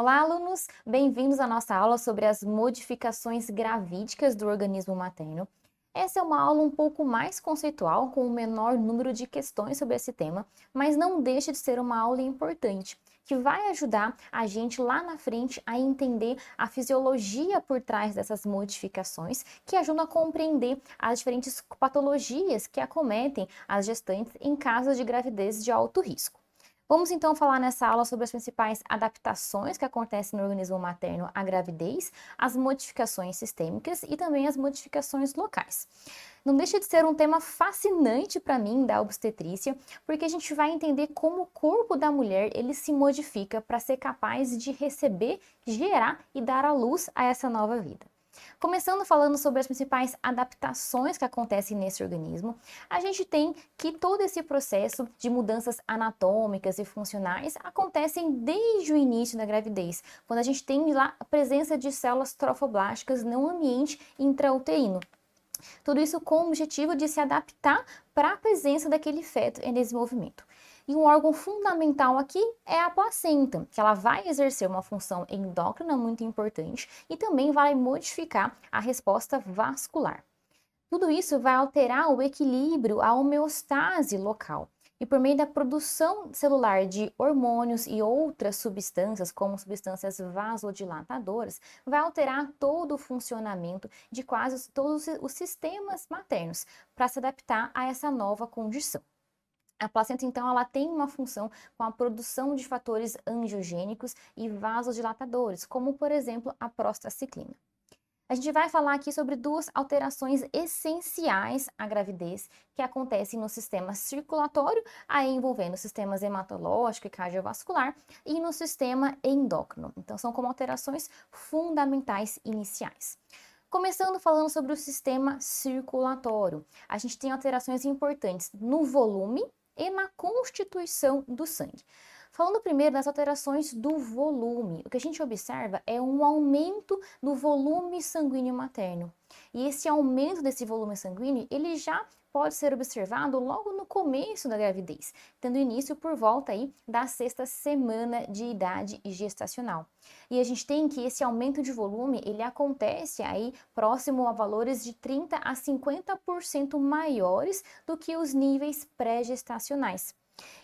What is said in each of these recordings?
Olá, alunos! Bem-vindos à nossa aula sobre as modificações gravídicas do organismo materno. Essa é uma aula um pouco mais conceitual, com um menor número de questões sobre esse tema, mas não deixa de ser uma aula importante, que vai ajudar a gente lá na frente a entender a fisiologia por trás dessas modificações, que ajudam a compreender as diferentes patologias que acometem as gestantes em casos de gravidez de alto risco. Vamos então falar nessa aula sobre as principais adaptações que acontecem no organismo materno à gravidez, as modificações sistêmicas e também as modificações locais. Não deixa de ser um tema fascinante para mim da obstetrícia, porque a gente vai entender como o corpo da mulher ele se modifica para ser capaz de receber, gerar e dar à luz a essa nova vida. Começando falando sobre as principais adaptações que acontecem nesse organismo, a gente tem que todo esse processo de mudanças anatômicas e funcionais acontecem desde o início da gravidez, quando a gente tem lá a presença de células trofoblásticas no ambiente intrauterino. Tudo isso com o objetivo de se adaptar para a presença daquele feto em desenvolvimento. E um órgão fundamental aqui é a placenta, que ela vai exercer uma função endócrina muito importante e também vai modificar a resposta vascular. Tudo isso vai alterar o equilíbrio, a homeostase local. E por meio da produção celular de hormônios e outras substâncias, como substâncias vasodilatadoras, vai alterar todo o funcionamento de quase todos os sistemas maternos para se adaptar a essa nova condição. A placenta, então, ela tem uma função com a produção de fatores angiogênicos e vasodilatadores, como, por exemplo, a prostaciclina. A gente vai falar aqui sobre duas alterações essenciais à gravidez que acontecem no sistema circulatório, aí envolvendo sistemas hematológico e cardiovascular, e no sistema endócrino. Então, são como alterações fundamentais iniciais. Começando falando sobre o sistema circulatório, a gente tem alterações importantes no volume e na constituição do sangue. Falando primeiro das alterações do volume, o que a gente observa é um aumento do volume sanguíneo materno. E esse aumento desse volume sanguíneo, ele já pode ser observado logo no começo da gravidez, tendo início por volta aí da 6ª semana de idade gestacional. E a gente tem que esse aumento de volume, ele acontece aí próximo a valores de 30 a 50% maiores do que os níveis pré-gestacionais.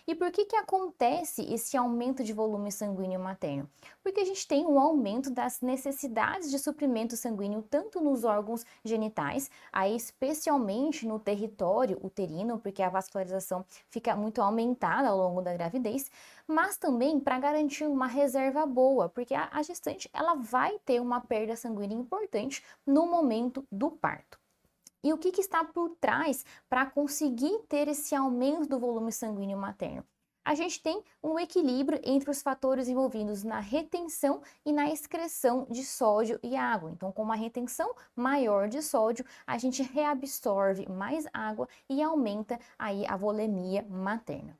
E por que acontece esse aumento de volume sanguíneo materno? Porque a gente tem um aumento das necessidades de suprimento sanguíneo tanto nos órgãos genitais, aí especialmente no território uterino, porque a vascularização fica muito aumentada ao longo da gravidez, mas também para garantir uma reserva boa, porque a gestante ela vai ter uma perda sanguínea importante no momento do parto. E o que está por trás para conseguir ter esse aumento do volume sanguíneo materno? A gente tem um equilíbrio entre os fatores envolvidos na retenção e na excreção de sódio e água. Então, com uma retenção maior de sódio, a gente reabsorve mais água e aumenta aí a volemia materna.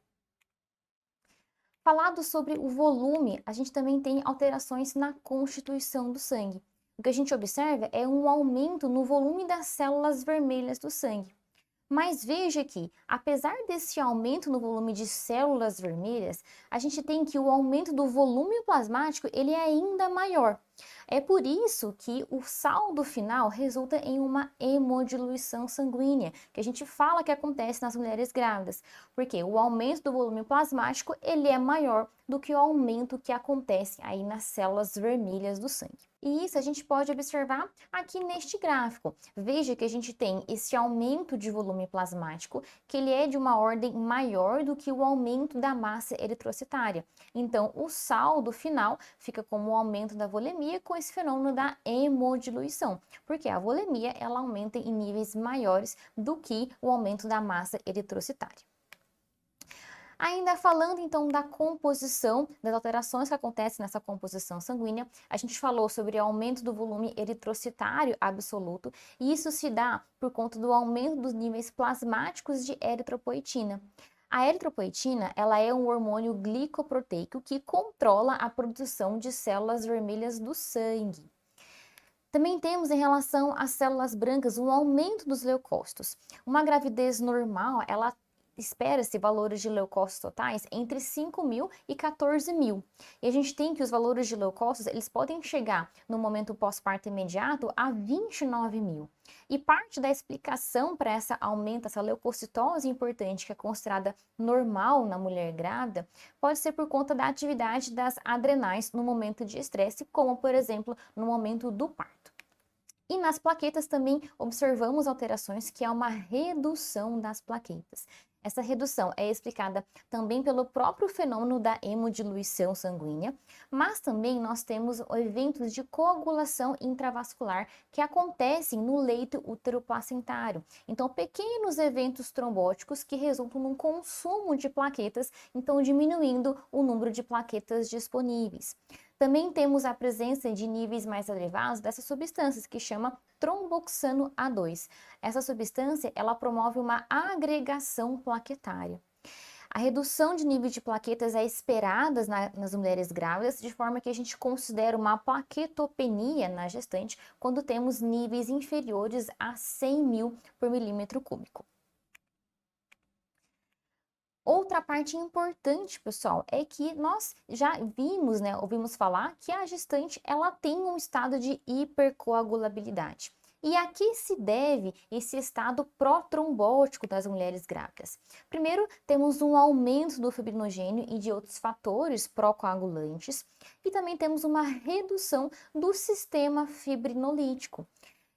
Falado sobre o volume, a gente também tem alterações na constituição do sangue. O que a gente observa é um aumento no volume das células vermelhas do sangue. Mas veja que, apesar desse aumento no volume de células vermelhas, a gente tem que o aumento do volume plasmático ele é ainda maior. É por isso que o saldo final resulta em uma hemodiluição sanguínea, que a gente fala que acontece nas mulheres grávidas, porque o aumento do volume plasmático ele é maior do que o aumento que acontece aí nas células vermelhas do sangue. E isso a gente pode observar aqui neste gráfico. Veja que a gente tem esse aumento de volume plasmático, que ele é de uma ordem maior do que o aumento da massa eritrocitária. Então, o saldo final fica como o aumento da volemia com esse fenômeno da hemodiluição, porque a volemia ela aumenta em níveis maiores do que o aumento da massa eritrocitária. Ainda falando então da composição, das alterações que acontecem nessa composição sanguínea, a gente falou sobre o aumento do volume eritrocitário absoluto, e isso se dá por conta do aumento dos níveis plasmáticos de eritropoetina. A eritropoetina, ela é um hormônio glicoproteico que controla a produção de células vermelhas do sangue. Também temos em relação às células brancas um aumento dos leucócitos. Uma gravidez normal, ela espera-se valores de leucócitos totais entre 5.000 e 14.000. E a gente tem que os valores de leucócitos, eles podem chegar no momento pós-parto imediato a 29.000. E parte da explicação para essa aumento, essa leucocitose importante, que é considerada normal na mulher grávida, pode ser por conta da atividade das adrenais no momento de estresse, como, por exemplo, no momento do parto. E nas plaquetas também observamos alterações, que é uma redução das plaquetas. Essa redução é explicada também pelo próprio fenômeno da hemodiluição sanguínea, mas também nós temos eventos de coagulação intravascular que acontecem no leito útero-placentário. Então, pequenos eventos trombóticos que resultam num consumo de plaquetas, então diminuindo o número de plaquetas disponíveis. Também temos a presença de níveis mais elevados dessas substâncias, que chama tromboxano A2. Essa substância, ela promove uma agregação plaquetária. A redução de nível de plaquetas é esperada nas mulheres grávidas, de forma que a gente considera uma plaquetopenia na gestante quando temos níveis inferiores a 100.000 por milímetro cúbico. Outra parte importante, pessoal, é que nós já vimos, ouvimos falar que a gestante ela tem um estado de hipercoagulabilidade. E a que se deve esse estado protrombótico das mulheres grávidas? Primeiro, temos um aumento do fibrinogênio e de outros fatores procoagulantes, e também temos uma redução do sistema fibrinolítico.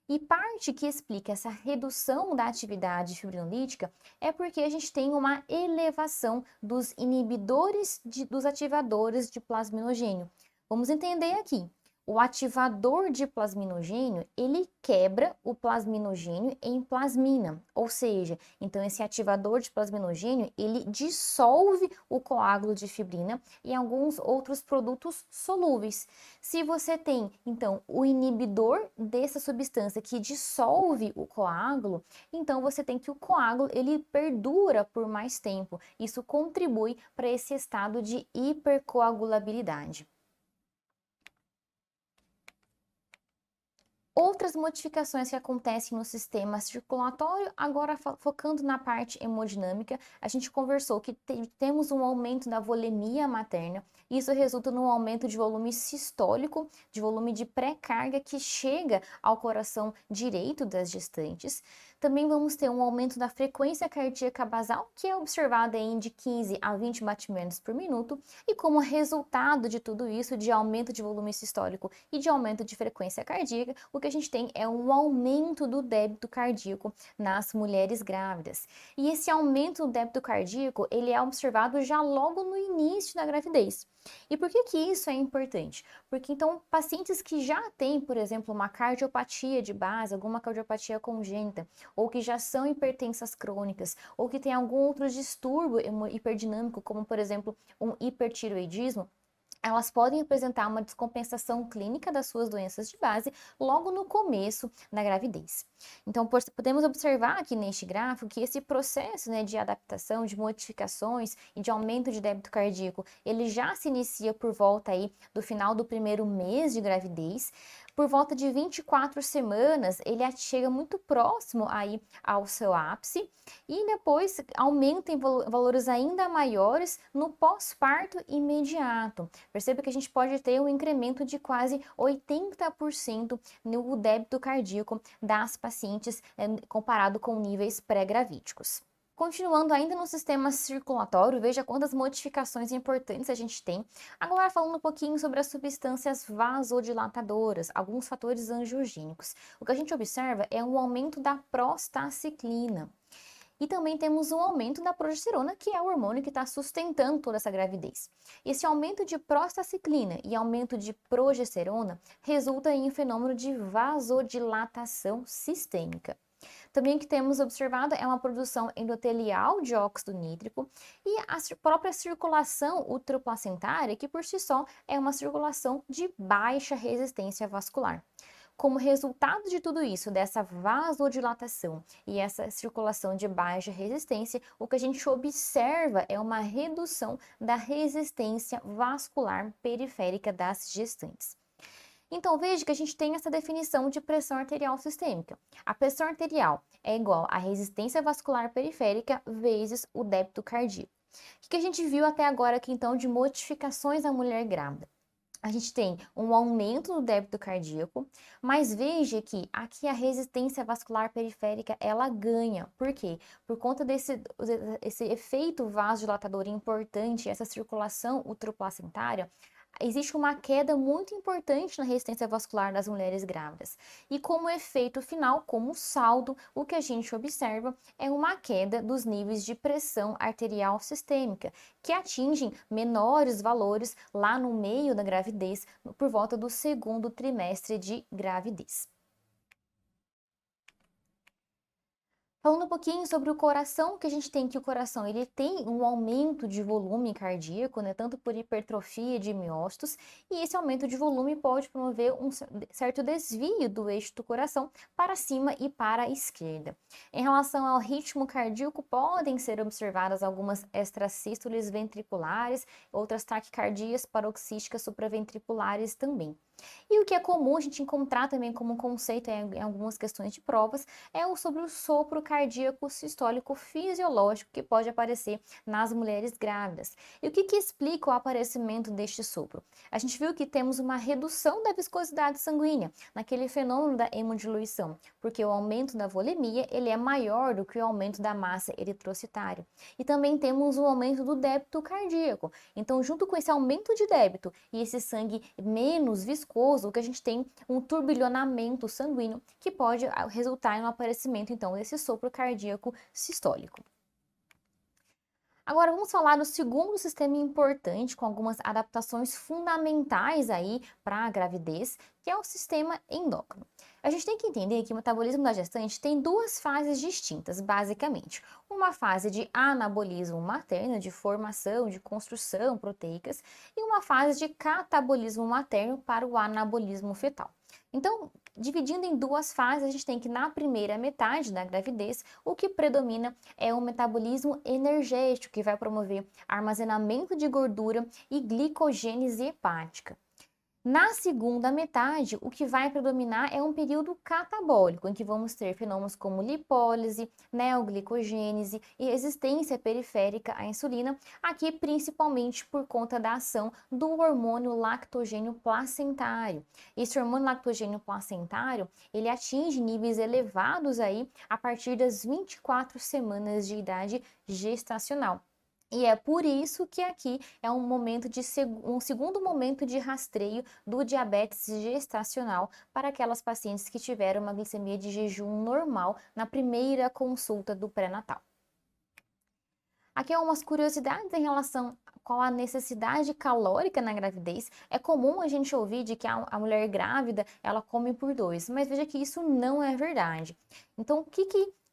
E parte que explica essa redução da atividade fibrinolítica é porque a gente tem uma elevação dos inibidores dos ativadores de plasminogênio. Vamos entender aqui. O ativador de plasminogênio, ele quebra o plasminogênio em plasmina, ou seja, então esse ativador de plasminogênio, ele dissolve o coágulo de fibrina e alguns outros produtos solúveis. Se você tem, então, o inibidor dessa substância que dissolve o coágulo, então você tem que o coágulo, ele perdura por mais tempo. Isso contribui para esse estado de hipercoagulabilidade. Outras modificações que acontecem no sistema circulatório, agora focando na parte hemodinâmica, a gente conversou que temos um aumento da volemia materna, isso resulta num aumento de volume sistólico, de volume de pré-carga que chega ao coração direito das gestantes. Também vamos ter um aumento da frequência cardíaca basal, que é observada em de 15 a 20 batimentos por minuto, e como resultado de tudo isso, de aumento de volume sistólico e de aumento de frequência cardíaca, o que a gente tem é um aumento do débito cardíaco nas mulheres grávidas. E esse aumento do débito cardíaco, ele é observado já logo no início da gravidez. E por que isso é importante? Porque então pacientes que já têm, por exemplo, uma cardiopatia de base, alguma cardiopatia congênita, ou que já são hipertensas crônicas, ou que tem algum outro distúrbio hiperdinâmico, como por exemplo um hipertiroidismo, elas podem apresentar uma descompensação clínica das suas doenças de base logo no começo da gravidez. Então, podemos observar aqui neste gráfico que esse processo de adaptação, de modificações e de aumento de débito cardíaco, ele já se inicia por volta aí do final do primeiro mês de gravidez. Por volta de 24 semanas, ele chega muito próximo aí ao seu ápice e depois aumenta em valores ainda maiores no pós-parto imediato. Perceba que a gente pode ter um incremento de quase 80% no débito cardíaco das pacientes comparado com níveis pré-gravídicos. Continuando ainda no sistema circulatório, veja quantas modificações importantes a gente tem. Agora falando um pouquinho sobre as substâncias vasodilatadoras, alguns fatores angiogênicos. O que a gente observa é um aumento da prostaciclina. E também temos um aumento da progesterona, que é o hormônio que está sustentando toda essa gravidez. Esse aumento de prostaciclina e aumento de progesterona resulta em um fenômeno de vasodilatação sistêmica. Também o que temos observado é uma produção endotelial de óxido nítrico e a própria circulação uteroplacentária, que por si só é uma circulação de baixa resistência vascular. Como resultado de tudo isso, dessa vasodilatação e essa circulação de baixa resistência, o que a gente observa é uma redução da resistência vascular periférica das gestantes. Então, veja que a gente tem essa definição de pressão arterial sistêmica. A pressão arterial é igual à resistência vascular periférica vezes o débito cardíaco. O que a gente viu até agora aqui, então, de modificações na mulher grávida? A gente tem um aumento no débito cardíaco, mas veja que aqui a resistência vascular periférica ela ganha. Por quê? Por conta esse efeito vasodilatador importante, essa circulação uteroplacentária, existe uma queda muito importante na resistência vascular das mulheres grávidas. E como efeito final, como saldo, o que a gente observa é uma queda dos níveis de pressão arterial sistêmica, que atingem menores valores lá no meio da gravidez, por volta do segundo trimestre de gravidez. Falando um pouquinho sobre o coração, que a gente tem que o coração ele tem um aumento de volume cardíaco, né, tanto por hipertrofia de miócitos, e esse aumento de volume pode promover um certo desvio do eixo do coração para cima e para a esquerda. Em relação ao ritmo cardíaco, podem ser observadas algumas extrasístoles ventriculares, outras taquicardias paroxísticas supraventriculares também. E o que é comum a gente encontrar também como conceito em algumas questões de provas é sobre o sopro cardíaco sistólico fisiológico que pode aparecer nas mulheres grávidas. E o que explica o aparecimento deste sopro? A gente viu que temos uma redução da viscosidade sanguínea, naquele fenômeno da hemodiluição, porque o aumento da volemia ele é maior do que o aumento da massa eritrocitária. E também temos o aumento do débito cardíaco. Então, junto com esse aumento de débito e esse sangue menos viscoso, o que a gente tem um turbilhonamento sanguíneo que pode resultar no aparecimento então desse sopro cardíaco sistólico. Agora vamos falar do segundo sistema importante com algumas adaptações fundamentais aí para a gravidez, que é o sistema endócrino. A gente tem que entender que o metabolismo da gestante tem duas fases distintas, basicamente. Uma fase de anabolismo materno, de formação, de construção proteicas, e uma fase de catabolismo materno para o anabolismo fetal. Então, dividindo em duas fases, a gente tem que na primeira metade da gravidez, o que predomina é o metabolismo energético, que vai promover armazenamento de gordura e glicogênese hepática. Na segunda metade, o que vai predominar é um período catabólico, em que vamos ter fenômenos como lipólise, neoglicogênese e resistência periférica à insulina, aqui principalmente por conta da ação do hormônio lactogênio placentário. Esse hormônio lactogênio placentário, ele atinge níveis elevados aí a partir das 24 semanas de idade gestacional. E é por isso que aqui é um segundo momento de rastreio do diabetes gestacional para aquelas pacientes que tiveram uma glicemia de jejum normal na primeira consulta do pré-natal. Aqui algumas curiosidades em relação com a necessidade calórica na gravidez. É comum a gente ouvir de que a mulher grávida ela come por 2, mas veja que isso não é verdade. Então,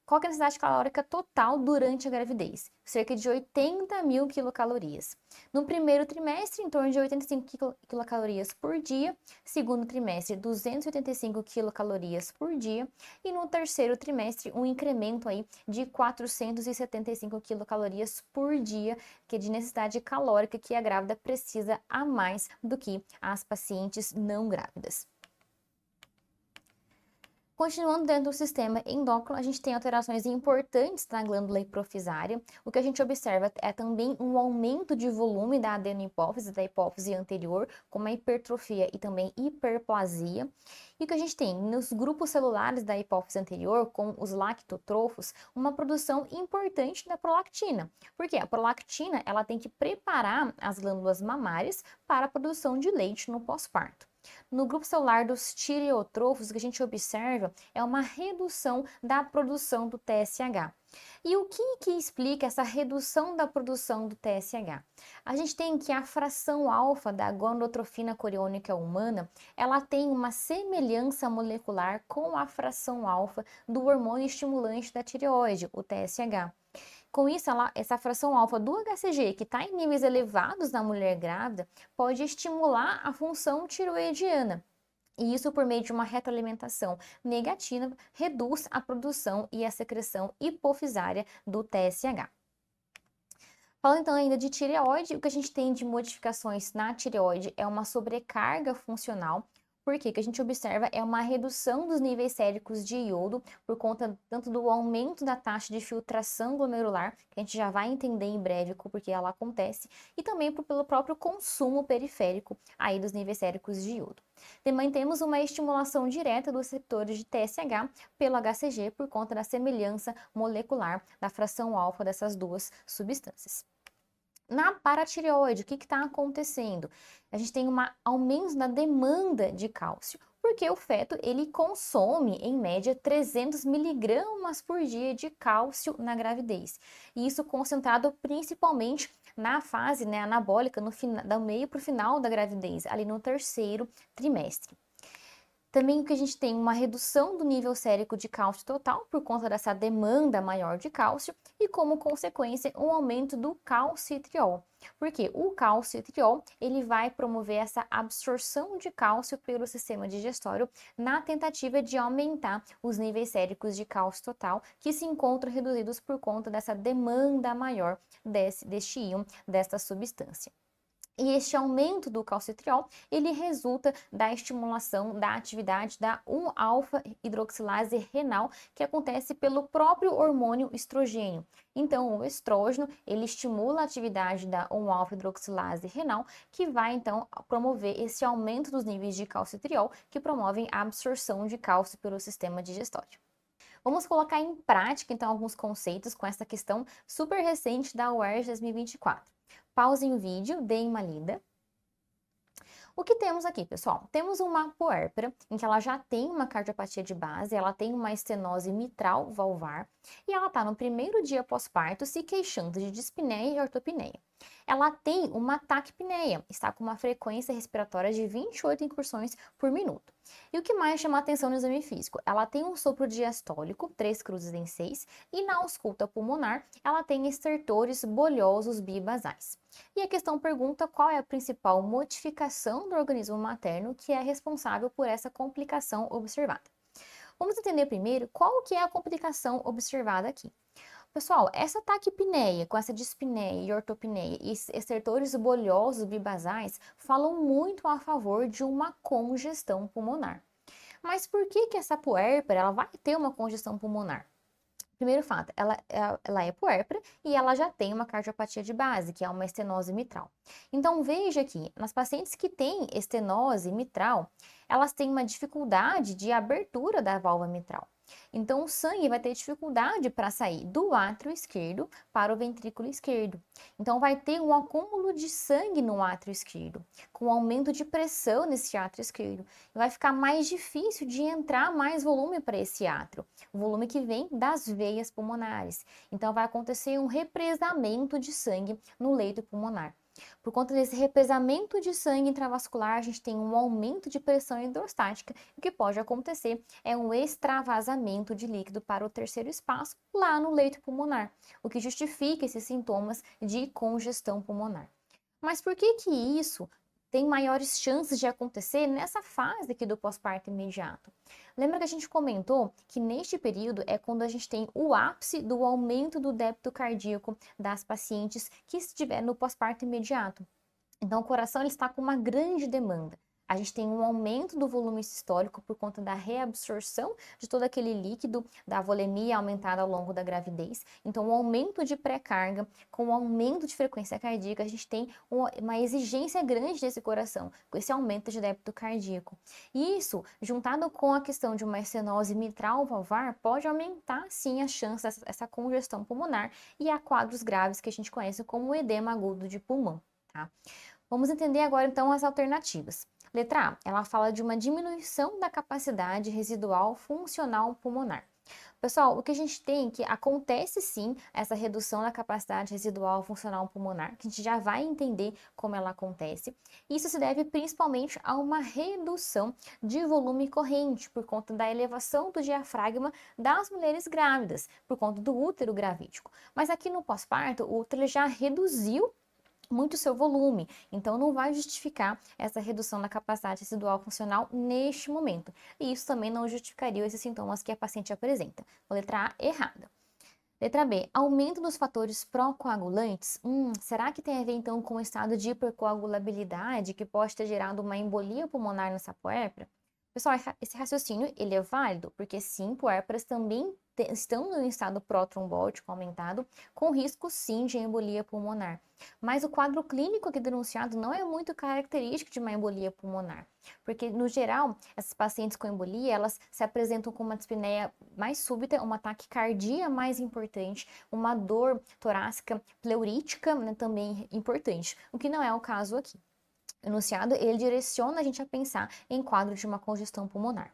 qual que é a necessidade calórica total durante a gravidez? Cerca de 80.000 quilocalorias. No primeiro trimestre, em torno de 85 quilocalorias por dia. Segundo trimestre, 285 quilocalorias por dia. E no terceiro trimestre, um incremento aí de 475 quilocalorias por dia, que é de necessidade calórica que a grávida precisa a mais do que as pacientes não grávidas. Continuando dentro do sistema endócrino, a gente tem alterações importantes na glândula hipofisária. O que a gente observa é também um aumento de volume da adenohipófise, da hipófise anterior, como a hipertrofia e também hiperplasia. E o que a gente tem nos grupos celulares da hipófise anterior, com os lactotrofos, uma produção importante da prolactina. Porque a prolactina, ela tem que preparar as glândulas mamárias para a produção de leite no pós-parto. No grupo celular dos tireotrofos, o que a gente observa é uma redução da produção do TSH. E o que explica essa redução da produção do TSH? A gente tem que a fração alfa da gonadotrofina coriônica humana, ela tem uma semelhança molecular com a fração alfa do hormônio estimulante da tireoide, o TSH. Com isso, essa fração alfa do HCG, que está em níveis elevados na mulher grávida, pode estimular a função tiroidiana. E isso, por meio de uma retroalimentação negativa, reduz a produção e a secreção hipofisária do TSH. Falando então ainda de tireoide, o que a gente tem de modificações na tireoide é uma sobrecarga funcional, Porque o que a gente observa é uma redução dos níveis séricos de iodo por conta tanto do aumento da taxa de filtração glomerular, que a gente já vai entender em breve porque ela acontece, e também pelo próprio consumo periférico aí dos níveis séricos de iodo. Também temos uma estimulação direta dos receptores de TSH pelo HCG por conta da semelhança molecular da fração alfa dessas duas substâncias. Na paratireoide, o que está acontecendo? A gente tem um aumento na demanda de cálcio, porque o feto ele consome, em média, 300 miligramas por dia de cálcio na gravidez. E isso concentrado principalmente na fase, né, anabólica, do meio para o final da gravidez, ali no terceiro trimestre. Também que a gente tem uma redução do nível sérico de cálcio total por conta dessa demanda maior de cálcio e como consequência um aumento do calcitriol. Porque o calcitriol ele vai promover essa absorção de cálcio pelo sistema digestório na tentativa de aumentar os níveis séricos de cálcio total que se encontram reduzidos por conta dessa demanda maior deste íon, desta substância. E este aumento do calcitriol, ele resulta da estimulação da atividade da 1-alfa-hidroxilase renal, que acontece pelo próprio hormônio estrogênio. Então, o estrógeno, ele estimula a atividade da 1-alfa-hidroxilase renal, que vai, então, promover esse aumento dos níveis de calcitriol, que promovem a absorção de cálcio pelo sistema digestório. Vamos colocar em prática, então, alguns conceitos com essa questão super recente da UERJ 2024. Pausem o vídeo, deem uma lida. O que temos aqui, pessoal? Temos uma puérpera, em que ela já tem uma cardiopatia de base, ela tem uma estenose mitral valvar, e ela está no primeiro dia pós-parto se queixando de dispneia e ortopneia. Ela tem uma taquipneia, está com uma frequência respiratória de 28 incursões por minuto. E o que mais chama a atenção no exame físico? Ela tem um sopro diastólico, 3 cruzes em 6, e na ausculta pulmonar, ela tem estertores bolhosos bibasais. E a questão pergunta qual é a principal modificação do organismo materno que é responsável por essa complicação observada. Vamos entender primeiro qual que é a complicação observada aqui. Pessoal, essa taquipneia, com essa dispneia e ortopneia e estertores bolhosos bibasais falam muito a favor de uma congestão pulmonar. Mas por que essa puérpera ela vai ter uma congestão pulmonar? Primeiro fato, ela é puérpera e ela já tem uma cardiopatia de base, que é uma estenose mitral. Então, veja aqui, nas pacientes que têm estenose mitral, elas têm uma dificuldade de abertura da válvula mitral. Então, o sangue vai ter dificuldade para sair do átrio esquerdo para o ventrículo esquerdo. Então, vai ter um acúmulo de sangue no átrio esquerdo, com aumento de pressão nesse átrio esquerdo. E vai ficar mais difícil de entrar mais volume para esse átrio, o volume que vem das veias pulmonares. Então, vai acontecer um represamento de sangue no leito pulmonar. Por conta desse represamento de sangue intravascular, a gente tem um aumento de pressão hidrostática. O que pode acontecer é um extravasamento de líquido para o terceiro espaço lá no leito pulmonar, o que justifica esses sintomas de congestão pulmonar. Mas por que isso tem maiores chances de acontecer nessa fase aqui do pós-parto imediato? Lembra que a gente comentou que neste período é quando a gente tem o ápice do aumento do débito cardíaco das pacientes que estiver no pós-parto imediato. Então, o coração ele está com uma grande demanda. A gente tem um aumento do volume sistólico por conta da reabsorção de todo aquele líquido, da volemia aumentada ao longo da gravidez. Então, um aumento de pré-carga, com um aumento de frequência cardíaca, a gente tem uma exigência grande desse coração, com esse aumento de débito cardíaco. E isso, juntado com a questão de uma estenose mitral valvar, pode aumentar, sim, a chance dessa congestão pulmonar e a quadros graves que a gente conhece como edema agudo de pulmão, tá? Vamos entender agora, então, as alternativas. Letra A, ela fala de uma diminuição da capacidade residual funcional pulmonar. Pessoal, o que a gente tem é que acontece sim essa redução da capacidade residual funcional pulmonar, que a gente já vai entender como ela acontece. Isso se deve principalmente a uma redução de volume corrente, por conta da elevação do diafragma das mulheres grávidas, por conta do útero gravídico. Mas aqui no pós-parto, o útero já reduziu muito seu volume, então não vai justificar essa redução da capacidade residual funcional neste momento. E isso também não justificaria esses sintomas que a paciente apresenta. Letra A, errada. Letra B, aumento dos fatores pró-coagulantes. Será que tem a ver então com o estado de hipercoagulabilidade que pode ter gerado uma embolia pulmonar nessa puérpera? Pessoal, esse raciocínio, ele é válido, porque sim, puérperas também estão em estado pró-trombótico aumentado, com risco sim de embolia pulmonar. Mas o quadro clínico aqui denunciado não é muito característico de uma embolia pulmonar, porque no geral, essas pacientes com embolia, elas se apresentam com uma dispneia mais súbita, uma taquicardia mais importante, uma dor torácica pleurítica, né, também importante, o que não é o caso aqui. O enunciado, ele direciona a gente a pensar em quadro de uma congestão pulmonar.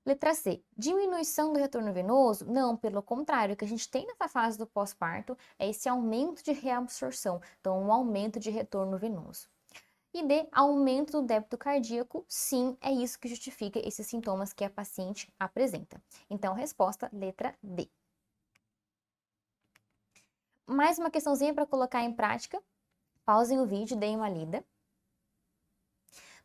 Letra C. Diminuição do retorno venoso? Não, pelo contrário, o que a gente tem nessa fase do pós-parto é esse aumento de reabsorção, então um aumento de retorno venoso. E D. Aumento do débito cardíaco? Sim, é isso que justifica esses sintomas que a paciente apresenta. Então, resposta, letra D. Mais uma questãozinha para colocar em prática. Pausem o vídeo, deem uma lida.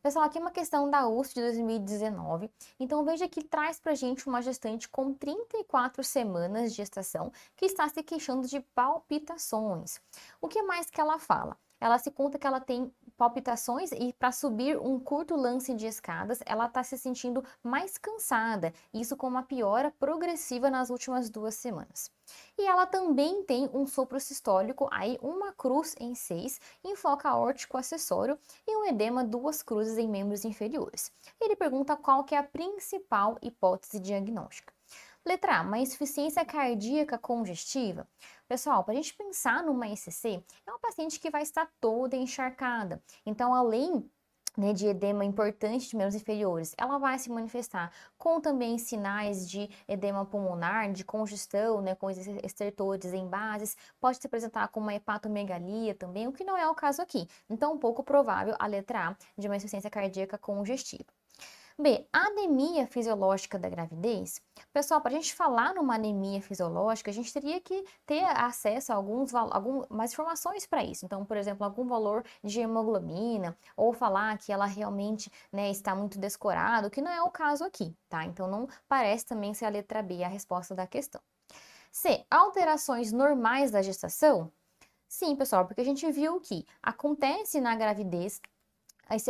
Pessoal, aqui é uma questão da USP de 2019. Então, veja que traz pra gente uma gestante com 34 semanas de gestação que está se queixando de palpitações. O que mais que ela fala? Ela se conta que ela tem palpitações e para subir um curto lance de escadas, ela está se sentindo mais cansada, isso com uma piora progressiva nas últimas 2 semanas. E ela também tem um sopro sistólico, aí uma cruz em 6, enfoque aórtico acessório e um edema 2 cruzes em membros inferiores. Ele pergunta qual que é a principal hipótese diagnóstica. Letra A, uma insuficiência cardíaca congestiva. Pessoal, para a gente pensar numa ECC, é uma paciente que vai estar toda encharcada. Então, além de edema importante de membros inferiores, ela vai se manifestar com também sinais de edema pulmonar, de congestão, com estertores em bases, pode se apresentar com uma hepatomegalia também, o que não é o caso aqui. Então, um pouco provável a letra A de uma insuficiência cardíaca congestiva. B. Anemia fisiológica da gravidez. Pessoal, para a gente falar numa anemia fisiológica, a gente teria que ter acesso a algumas informações para isso. Então, por exemplo, algum valor de hemoglobina, ou falar que ela realmente está muito descorada, o que não é o caso aqui, tá? Então, não parece também ser a letra B a resposta da questão. C. Alterações normais da gestação? Sim, pessoal, porque a gente viu que acontece na gravidez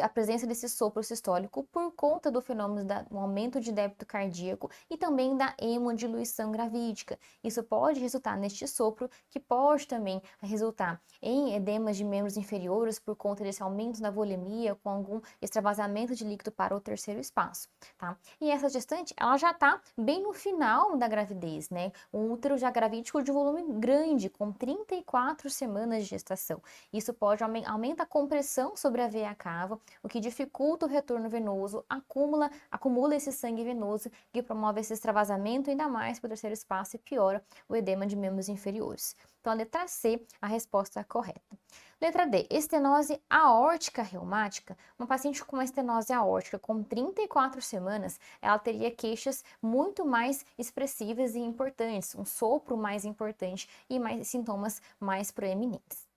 a presença desse sopro sistólico por conta do fenômeno do aumento de débito cardíaco e também da hemodiluição gravídica. Isso pode resultar neste sopro, que pode também resultar em edemas de membros inferiores por conta desse aumento da volemia, com algum extravasamento de líquido para o terceiro espaço, tá? E essa gestante, ela já está bem no final da gravidez, né? Um útero já gravídico de volume grande, com 34 semanas de gestação. Isso pode aumentar a compressão sobre a veia cava, o que dificulta o retorno venoso, acumula esse sangue venoso que promove esse extravasamento ainda mais para o terceiro espaço e piora o edema de membros inferiores. Então, a letra C, a resposta correta. Letra D, estenose aórtica reumática. Uma paciente com uma estenose aórtica com 34 semanas, ela teria queixas muito mais expressivas e importantes, um sopro mais importante e mais sintomas mais proeminentes.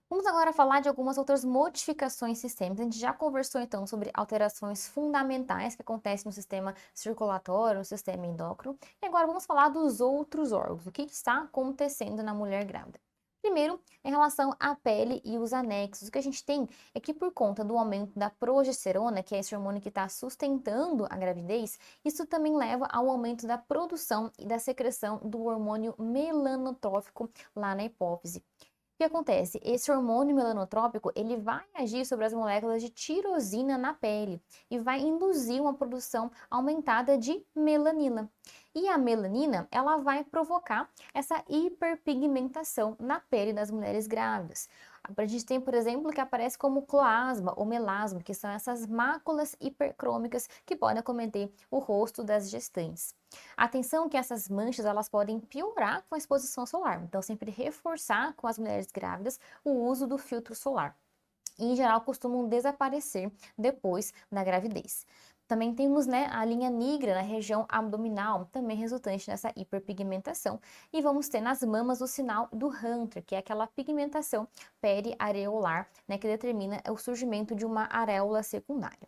Vamos agora falar de algumas outras modificações sistêmicas. A gente já conversou então sobre alterações fundamentais que acontecem no sistema circulatório, no sistema endócrino. E agora vamos falar dos outros órgãos. O que está acontecendo na mulher grávida? Primeiro, em relação à pele e os anexos, o que a gente tem é que por conta do aumento da progesterona, que é esse hormônio que está sustentando a gravidez, isso também leva ao aumento da produção e da secreção do hormônio melanotrófico lá na hipófise. O que acontece? Esse hormônio melanotrópico, ele vai agir sobre as moléculas de tirosina na pele e vai induzir uma produção aumentada de melanina. E a melanina, ela vai provocar essa hiperpigmentação na pele das mulheres grávidas. A gente tem, por exemplo, que aparece como cloasma ou melasma, que são essas máculas hipercrômicas que podem acometer o rosto das gestantes. Atenção que essas manchas elas podem piorar com a exposição solar, então sempre reforçar com as mulheres grávidas o uso do filtro solar. E, em geral, costumam desaparecer depois da gravidez. Também temos a linha negra na região abdominal, também resultante dessa hiperpigmentação. E vamos ter nas mamas o sinal do Hunter, que é aquela pigmentação periareolar, que determina o surgimento de uma areola secundária.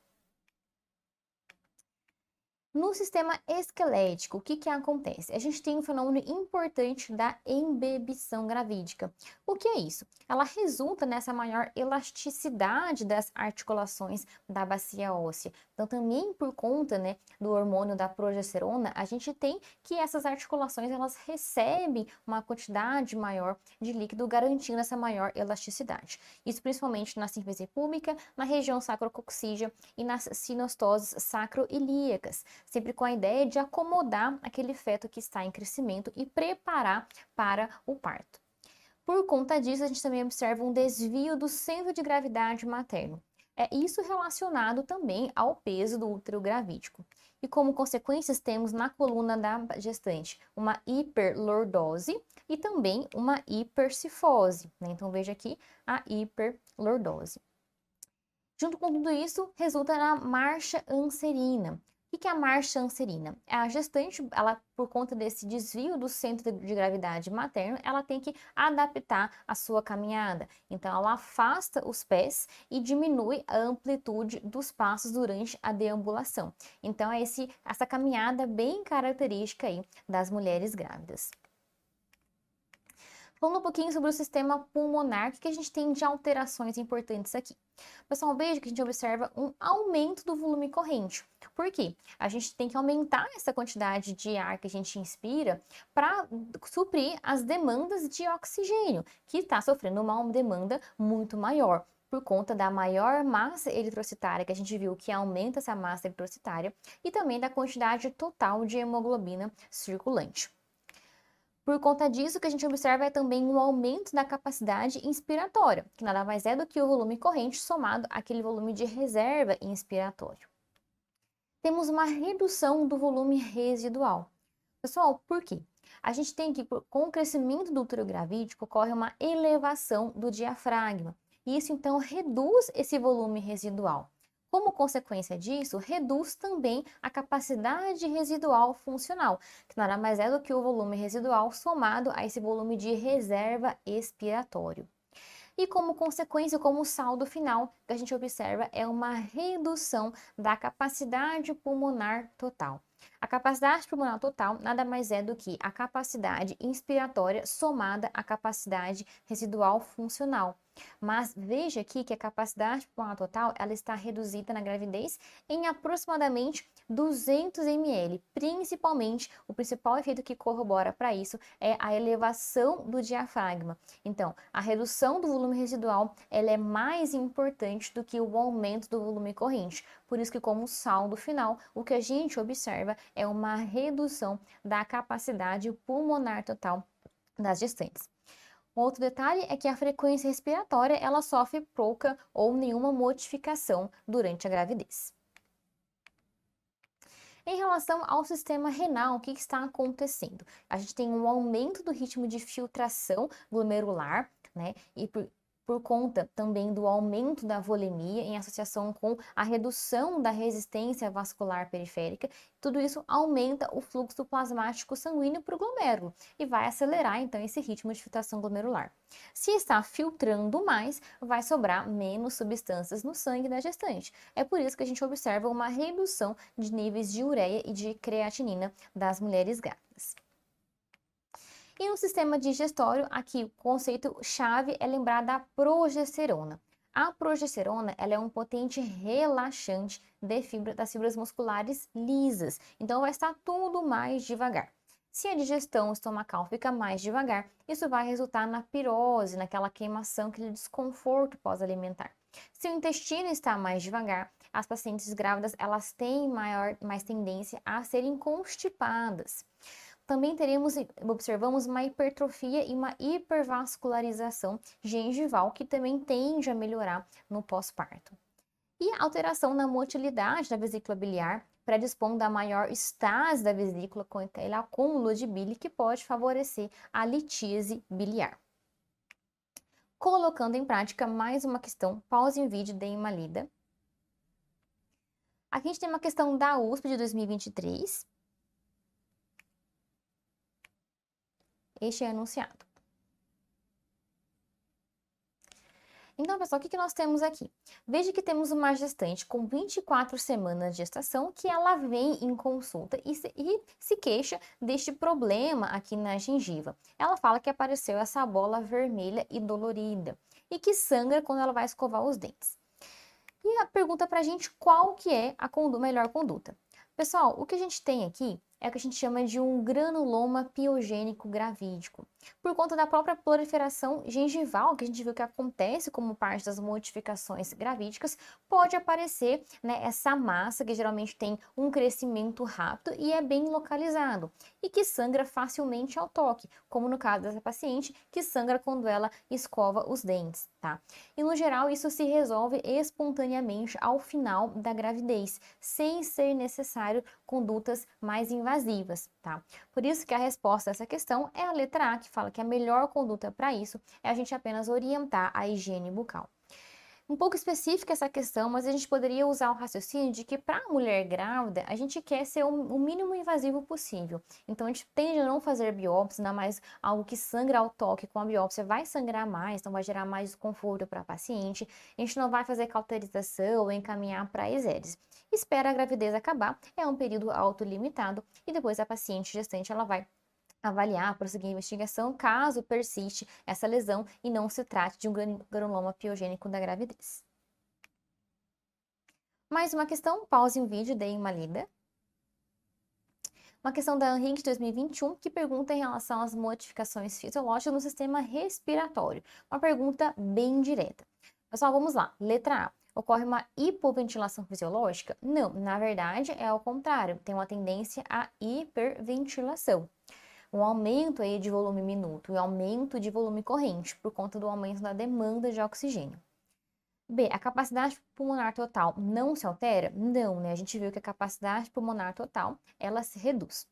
No sistema esquelético, o que que acontece? A gente tem um fenômeno importante da embebição gravídica. O que é isso? Ela resulta nessa maior elasticidade das articulações da bacia óssea. Então, também por conta, né, do hormônio da progesterona, a gente tem que essas articulações elas recebem uma quantidade maior de líquido, garantindo essa maior elasticidade. Isso principalmente na sínfise púbica, na região sacrococcígea e nas sinostoses sacroilíacas, sempre com a ideia de acomodar aquele feto que está em crescimento e preparar para o parto. Por conta disso, a gente também observa um desvio do centro de gravidade materno. É isso relacionado também ao peso do útero gravídico. E como consequências, temos na coluna da gestante uma hiperlordose e também uma hipercifose, né? Então veja aqui a hiperlordose. Junto com tudo isso, resulta na marcha anserina. O que é a marcha anserina? A gestante, ela, por conta desse desvio do centro de gravidade materno, ela tem que adaptar a sua caminhada. Então, ela afasta os pés e diminui a amplitude dos passos durante a deambulação. Então, é essa caminhada bem característica aí das mulheres grávidas. Falando um pouquinho sobre o sistema pulmonar, o que a gente tem de alterações importantes aqui? Pessoal, veja que a gente observa um aumento do volume corrente. Por quê? A gente tem que aumentar essa quantidade de ar que a gente inspira para suprir as demandas de oxigênio, que está sofrendo uma demanda muito maior por conta da maior massa eritrocitária, que a gente viu que aumenta essa massa eritrocitária, e também da quantidade total de hemoglobina circulante. Por conta disso, o que a gente observa é também um aumento da capacidade inspiratória, que nada mais é do que o volume corrente somado àquele volume de reserva inspiratório. Temos uma redução do volume residual. Pessoal, por quê? A gente tem que, com o crescimento do útero gravídico, ocorre uma elevação do diafragma. E isso, então, reduz esse volume residual. Como consequência disso, reduz também a capacidade residual funcional, que nada mais é do que o volume residual somado a esse volume de reserva expiratório. E como consequência, como saldo final, que a gente observa é uma redução da capacidade pulmonar total. A capacidade pulmonar total nada mais é do que a capacidade inspiratória somada à capacidade residual funcional. Mas veja aqui que a capacidade pulmonar total ela está reduzida na gravidez em aproximadamente 200 ml. Principalmente, o principal efeito que corrobora para isso é a elevação do diafragma. Então, a redução do volume residual ela é mais importante do que o aumento do volume corrente. Por isso que, como saldo final, o que a gente observa é uma redução da capacidade pulmonar total das gestantes. Um outro detalhe é que a frequência respiratória ela sofre pouca ou nenhuma modificação durante a gravidez. Em relação ao sistema renal, o que está acontecendo? A gente tem um aumento do ritmo de filtração glomerular, né? E por conta também do aumento da volemia em associação com a redução da resistência vascular periférica, tudo isso aumenta o fluxo plasmático sanguíneo para o glomérulo e vai acelerar então esse ritmo de filtração glomerular. Se está filtrando mais, vai sobrar menos substâncias no sangue da gestante. É por isso que a gente observa uma redução de níveis de ureia e de creatinina das mulheres grávidas. E no sistema digestório, aqui o conceito chave é lembrar da progesterona. A progesterona ela é um potente relaxante das fibras musculares lisas, então vai estar tudo mais devagar. Se a digestão estomacal fica mais devagar, isso vai resultar na pirose, naquela queimação, aquele desconforto pós-alimentar. Se o intestino está mais devagar, as pacientes grávidas elas têm mais tendência a serem constipadas. Também observamos uma hipertrofia e uma hipervascularização gengival, que também tende a melhorar no pós-parto. E a alteração na motilidade da vesícula biliar, predispondo a maior estase da vesícula com aquele acúmulo de bile que pode favorecer a litíase biliar. Colocando em prática mais uma questão pós-Invid de Imalida. Aqui a gente tem uma questão da USP de 2023. Este é enunciado. Então, pessoal, o que nós temos aqui? Veja que temos uma gestante com 24 semanas de gestação que ela vem em consulta e se queixa deste problema aqui na gengiva. Ela fala que apareceu essa bola vermelha e dolorida e que sangra quando ela vai escovar os dentes. E a pergunta pra gente qual que é a melhor conduta. Pessoal, o que a gente tem aqui é o que a gente chama de um granuloma piogênico gravídico. Por conta da própria proliferação gengival, que a gente viu que acontece como parte das modificações gravídicas, pode aparecer, né, essa massa que geralmente tem um crescimento rápido e é bem localizado, e que sangra facilmente ao toque, como no caso dessa paciente, que sangra quando ela escova os dentes, tá? E no geral, isso se resolve espontaneamente ao final da gravidez, sem ser necessário condutas mais invasivas, tá? Por isso que a resposta a essa questão é a letra A, que fala que a melhor conduta para isso é a gente apenas orientar a higiene bucal. Um pouco específica essa questão, mas a gente poderia usar o raciocínio de que para a mulher grávida, a gente quer ser o mínimo invasivo possível. Então, a gente tende a não fazer biópsia, ainda mais algo que sangra ao toque com a biópsia vai sangrar mais, então vai gerar mais desconforto para a paciente. A gente não vai fazer cauterização ou encaminhar para a exéresis. Espera a gravidez acabar, é um período autolimitado, e depois a paciente gestante ela vai avaliar, prosseguir a investigação, caso persiste essa lesão e não se trate de um granuloma piogênico da gravidez. Mais uma questão, pause o vídeo e deem uma lida. Uma questão da Henrique de 2021 que pergunta em relação às modificações fisiológicas no sistema respiratório. Uma pergunta bem direta. Pessoal, vamos lá. Letra A. Ocorre uma hipoventilação fisiológica? Não, na verdade é ao contrário, tem uma tendência à hiperventilação. Um aumento aí de volume minuto e aumento de volume corrente por conta do aumento da demanda de oxigênio. B, a capacidade pulmonar total não se altera? Não, né? A gente viu que a capacidade pulmonar total, ela se reduz.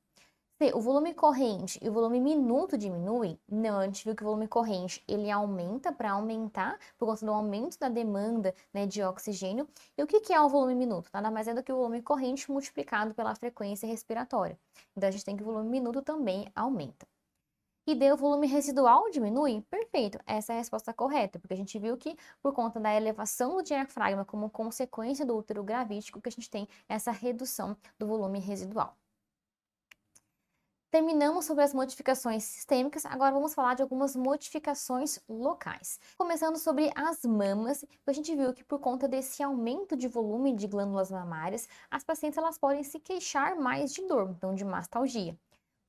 C, o volume corrente e o volume minuto diminuem? Não, a gente viu que o volume corrente, ele aumenta para aumentar por conta do aumento da demanda, né, de oxigênio. E o que é o volume minuto? Nada mais é do que o volume corrente multiplicado pela frequência respiratória. Então, a gente tem que o volume minuto também aumenta. E D, o volume residual diminui? Perfeito, essa é a resposta correta, porque a gente viu que por conta da elevação do diafragma como consequência do útero gravídico, que a gente tem essa redução do volume residual. Terminamos sobre as modificações sistêmicas, agora vamos falar de algumas modificações locais. Começando sobre as mamas, a gente viu que por conta desse aumento de volume de glândulas mamárias, as pacientes elas podem se queixar mais de dor, então de mastalgia.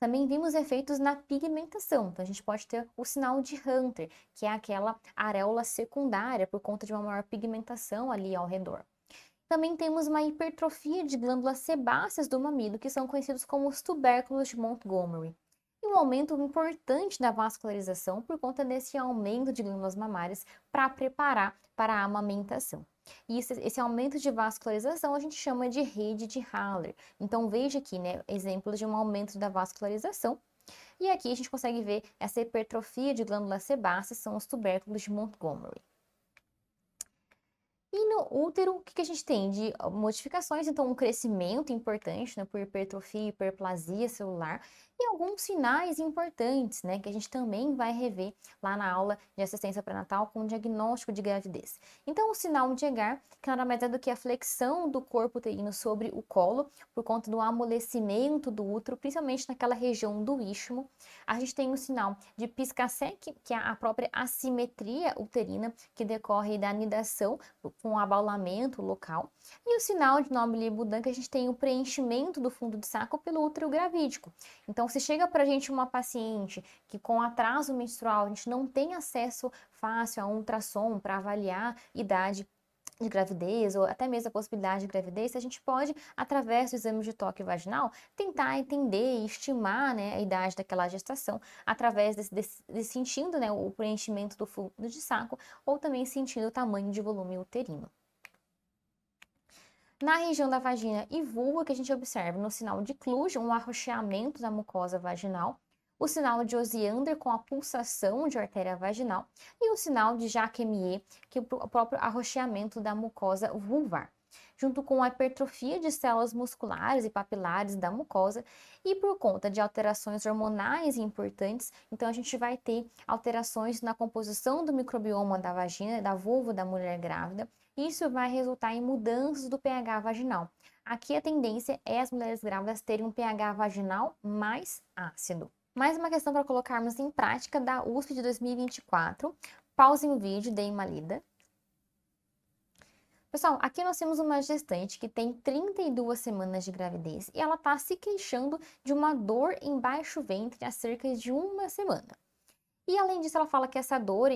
Também vimos efeitos na pigmentação, então a gente pode ter o sinal de Hunter, que é aquela areola secundária por conta de uma maior pigmentação ali ao redor. Também temos uma hipertrofia de glândulas sebáceas do mamilo, que são conhecidos como os tubérculos de Montgomery. E um aumento importante da vascularização por conta desse aumento de glândulas mamárias para preparar para a amamentação. E esse aumento de vascularização a gente chama de rede de Haller. Então veja aqui, né, exemplos de um aumento da vascularização. E aqui a gente consegue ver essa hipertrofia de glândulas sebáceas, são os tubérculos de Montgomery. E no útero, o que a gente tem de modificações? Então, um crescimento importante, né, por hipertrofia e hiperplasia celular, e alguns sinais importantes, né, que a gente também vai rever lá na aula de assistência pré-natal com o diagnóstico de gravidez. Então, o sinal de Egar, que nada mais é do que a flexão do corpo uterino sobre o colo, por conta do amolecimento do útero, principalmente naquela região do istmo. A gente tem o sinal de Piscasek, que é a própria assimetria uterina, que decorre da anidação, com o abaulamento local. E o sinal de Nobile-Boudin, que a gente tem o preenchimento do fundo de saco pelo útero gravídico. Então, se chega para a gente uma paciente que com atraso menstrual, a gente não tem acesso fácil a um ultrassom para avaliar idade de gravidez ou até mesmo a possibilidade de gravidez, a gente pode, através do exame de toque vaginal, tentar entender e estimar, né, a idade daquela gestação, através desse sentindo, né, o preenchimento do fundo de saco ou também sentindo o tamanho de volume uterino. Na região da vagina e vulva, que a gente observa no sinal de Kluge, um arroxeamento da mucosa vaginal, o sinal de Osiander com a pulsação de artéria vaginal e o sinal de Jacquemies, que é o próprio arroxeamento da mucosa vulvar. junto com a hipertrofia de células musculares e papilares da mucosa, e por conta de alterações hormonais importantes, então a gente vai ter alterações na composição do microbioma da vagina, da vulva da mulher grávida. Isso vai resultar em mudanças do pH vaginal. Aqui a tendência é as mulheres grávidas terem um pH vaginal mais ácido. Mais uma questão para colocarmos em prática da USP de 2024. Pause o vídeo, dê uma lida. Pessoal, aqui nós temos uma gestante que tem 32 semanas de gravidez e ela está se queixando de uma dor em baixo ventre há cerca de uma semana. E além disso, ela fala que essa dor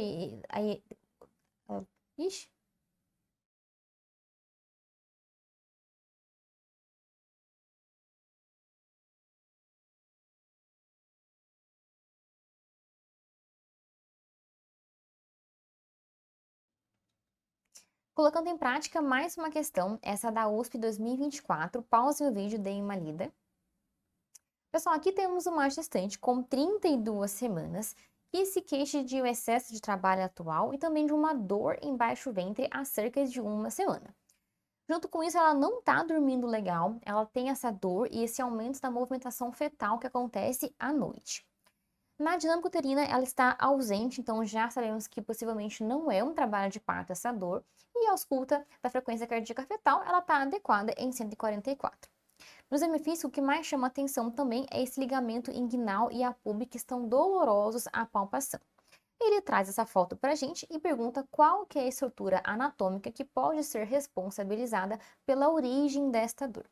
ixi. Colocando em prática mais uma questão, essa da USP 2024. Pause o vídeo, dê uma lida. Pessoal, aqui temos uma gestante com 32 semanas que se queixa de um excesso de trabalho atual e também de uma dor em baixo ventre há cerca de uma semana. Junto com isso, ela não está dormindo legal, ela tem essa dor e esse aumento da movimentação fetal que acontece à noite. Na dinâmica uterina, ela está ausente, então já sabemos que possivelmente não é um trabalho de parto essa dor, e a ausculta da frequência cardíaca fetal, ela está adequada em 144. No exame físico, o que mais chama atenção também é esse ligamento inguinal e a pub que estão dolorosos à palpação. Ele traz essa foto para a gente e pergunta qual que é a estrutura anatômica que pode ser responsabilizada pela origem desta dor.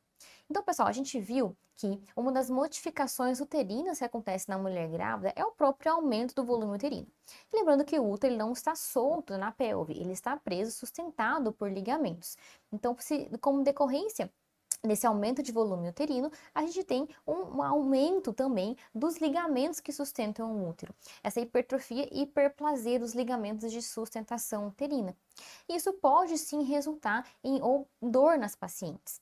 Então, pessoal, a gente viu que uma das modificações uterinas que acontece na mulher grávida é o próprio aumento do volume uterino. E lembrando que o útero não está solto na pelve, ele está preso, sustentado por ligamentos. Então, como decorrência desse aumento de volume uterino, a gente tem um aumento também dos ligamentos que sustentam o útero. Essa hipertrofia e hiperplasia dos ligamentos de sustentação uterina. Isso pode sim resultar em dor nas pacientes.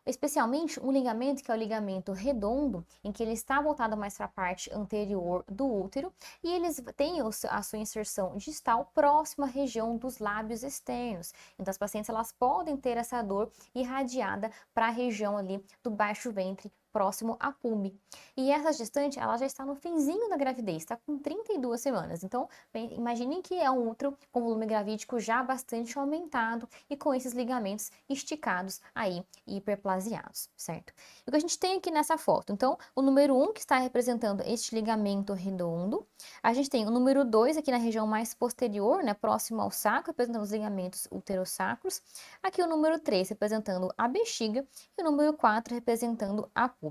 Especialmente um ligamento que é o ligamento redondo, em que ele está voltado mais para a parte anterior do útero e eles têm a sua inserção distal próxima à região dos lábios externos. Então as pacientes elas podem ter essa dor irradiada para a região ali do baixo ventre, próximo à pub. E essa gestante, ela já está no finzinho da gravidez, está com 32 semanas. Então, imaginem que é um útero com volume gravídico já bastante aumentado e com esses ligamentos esticados aí e hiperplasiados, certo? E o que a gente tem aqui nessa foto? Então, o número 1 que está representando este ligamento redondo. A gente tem o número 2 aqui na região mais posterior, né, próximo ao saco, representando os ligamentos uterossacros. Aqui o número 3 representando a bexiga e o número 4 representando a pub.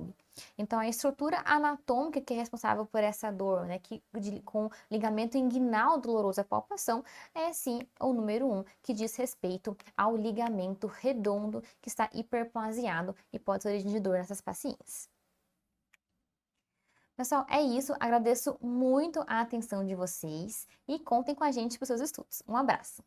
Então, a estrutura anatômica que é responsável por essa dor, né, com ligamento inguinal doloroso à palpação, é sim o número 1, que diz respeito ao ligamento redondo que está hiperplasiado e pode ser origem de dor nessas pacientes. Pessoal, é isso. Agradeço muito a atenção de vocês e contem com a gente para os seus estudos. Um abraço!